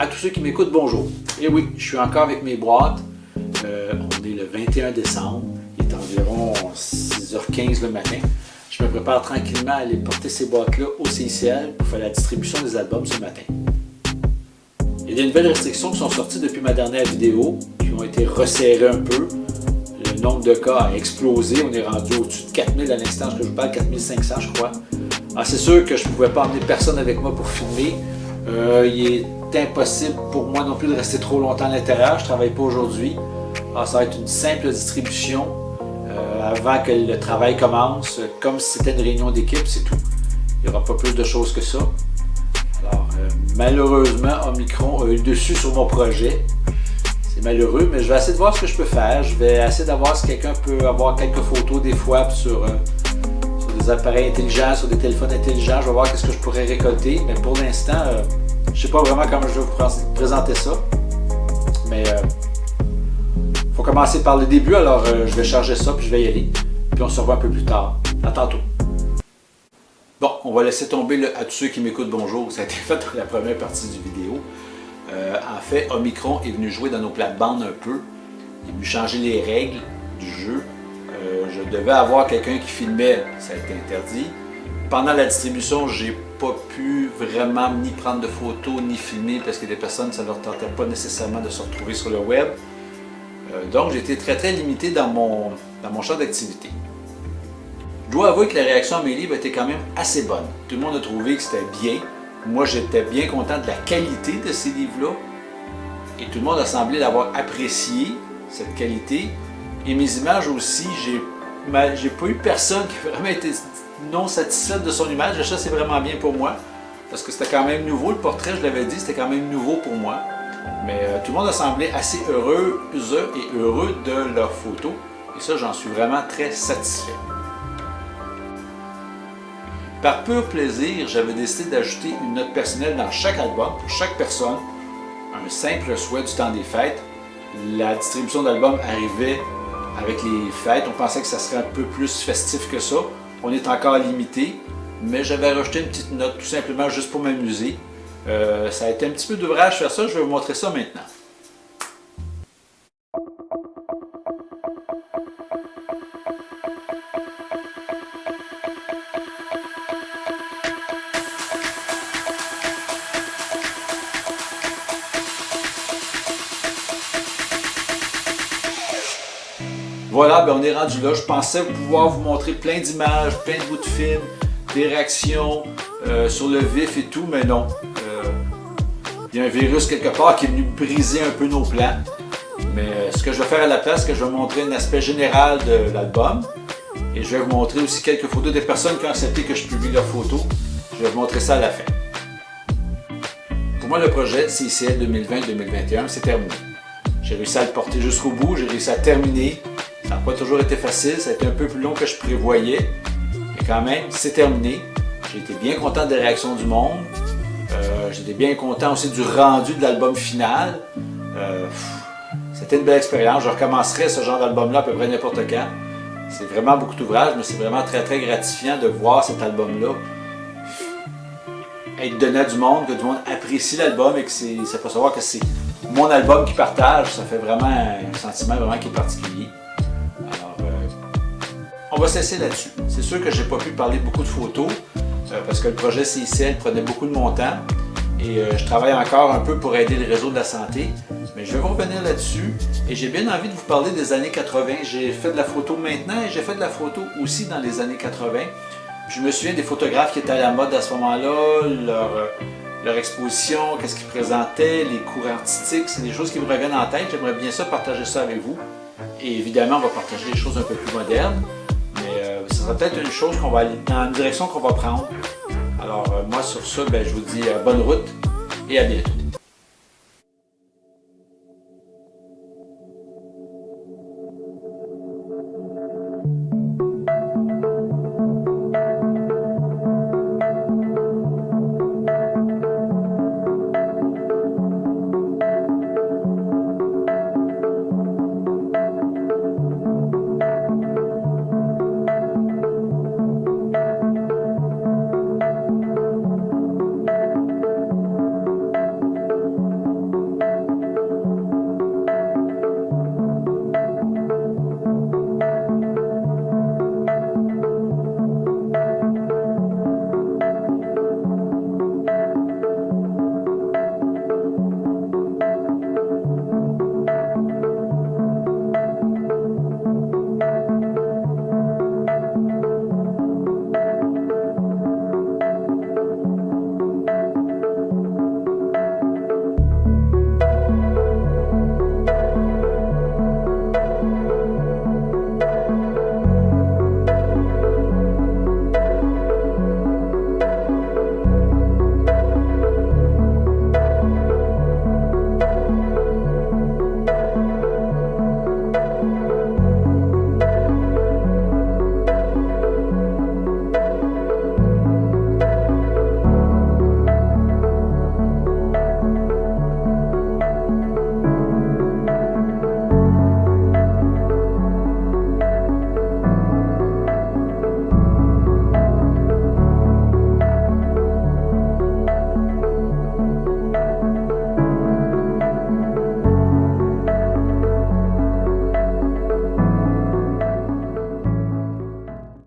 À tous ceux qui m'écoutent, bonjour. Et oui, je suis encore avec mes boîtes. On est le 21 décembre. Il est environ 6h15 le matin. Je me prépare tranquillement à aller porter ces boîtes-là au CICL pour faire la distribution des albums ce matin. Il y a des nouvelles restrictions qui sont sorties depuis ma dernière vidéo, qui ont été resserrées un peu. Le nombre de cas a explosé. On est rendu au-dessus de 4000 à l'instant que je vous parle, 4500 je crois. Alors c'est sûr que je ne pouvais pas emmener personne avec moi pour filmer. Il est impossible pour moi non plus de rester trop longtemps à l'intérieur. Je ne travaille pas aujourd'hui. Alors ça va être une simple distribution avant que le travail commence, comme si c'était une réunion d'équipe, c'est tout. Il n'y aura pas plus de choses que ça. Alors malheureusement, Omicron a eu le dessus sur mon projet. C'est malheureux, mais je vais essayer de voir ce que je peux faire. Je vais essayer d'avoir si quelqu'un peut avoir quelques photos des fois sur des appareils intelligents, sur des téléphones intelligents. Je vais voir ce que je pourrais récolter. Mais pour l'instant, je ne sais pas vraiment comment je vais vous présenter ça. Mais il faut commencer par le début. Alors je vais charger ça puis je vais y aller. Puis on se revoit un peu plus tard. À tantôt. Bon, on va laisser tomber à tous ceux qui m'écoutent bonjour. Ça a été fait dans la première partie du vidéo. En fait, Omicron est venu jouer dans nos plates-bandes un peu. Il est venu changer les règles du jeu. Je devais avoir quelqu'un qui filmait, ça a été interdit. Pendant la distribution, j'ai pas pu vraiment ni prendre de photos ni filmer parce que des personnes, ça ne leur tentait pas nécessairement de se retrouver sur le web. Donc, j'ai été très limité dans mon champ d'activité. Je dois avouer que la réaction à mes livres était quand même assez bonne. Tout le monde a trouvé que c'était bien. Moi, j'étais bien content de la qualité de ces livres-là. Et tout le monde a semblé l'avoir apprécié, cette qualité. Et mes images aussi, j'ai pas eu personne qui a vraiment été non satisfaite de son image. Et ça, c'est vraiment bien pour moi. Parce que c'était quand même nouveau. Le portrait, je l'avais dit, c'était quand même nouveau pour moi. Mais tout le monde a semblé assez heureux et heureux de leurs photos. Et ça, j'en suis vraiment très satisfait. Par pur plaisir, j'avais décidé d'ajouter une note personnelle dans chaque album pour chaque personne. Un simple souhait du temps des fêtes. La distribution d'albums arrivait avec les fêtes. On pensait que ça serait un peu plus festif que ça. On est encore limité, mais j'avais rajouté une petite note tout simplement juste pour m'amuser. Ça a été un petit peu d'ouvrage faire ça. Je vais vous montrer ça maintenant. Voilà, on est rendu là. Je pensais pouvoir vous montrer plein d'images, plein de bouts de films, des réactions sur le vif et tout, mais non. Il y a un virus quelque part qui est venu briser un peu nos plans. Mais ce que je vais faire à la place, c'est que je vais vous montrer un aspect général de l'album. Et je vais vous montrer aussi quelques photos des personnes qui ont accepté que je publie leurs photos. Je vais vous montrer ça à la fin. Pour moi, le projet CICL 2020-2021, c'est terminé. J'ai réussi à le porter jusqu'au bout, j'ai réussi à terminer. Ça n'a pas toujours été facile, ça a été un peu plus long que je prévoyais. Mais quand même, c'est terminé. J'ai été bien content des réactions du monde. J'étais bien content aussi du rendu de l'album final. C'était une belle expérience. Je recommencerai ce genre d'album-là à peu près n'importe quand. C'est vraiment beaucoup d'ouvrage, mais c'est vraiment très gratifiant de voir cet album-là être donné à du monde, que du monde apprécie l'album et que ça peut savoir que c'est mon album qui partage. Ça fait vraiment un sentiment vraiment qui est particulier. On va cesser là-dessus. C'est sûr que je n'ai pas pu parler beaucoup de photos parce que le projet CICL prenait beaucoup de mon temps et je travaille encore un peu pour aider le réseau de la santé. Mais je vais vous revenir là-dessus et j'ai bien envie de vous parler des années 80. J'ai fait de la photo maintenant et j'ai fait de la photo aussi dans les années 80. Je me souviens des photographes qui étaient à la mode à ce moment-là, leur exposition, qu'est-ce qu'ils présentaient, les cours artistiques, c'est des choses qui me reviennent en tête. J'aimerais bien ça partager ça avec vous. Et évidemment, on va partager des choses un peu plus modernes. Mais ce sera peut-être une chose qu'on va aller dans une direction qu'on va prendre. Alors moi sur ça, je vous dis bonne route et à bientôt.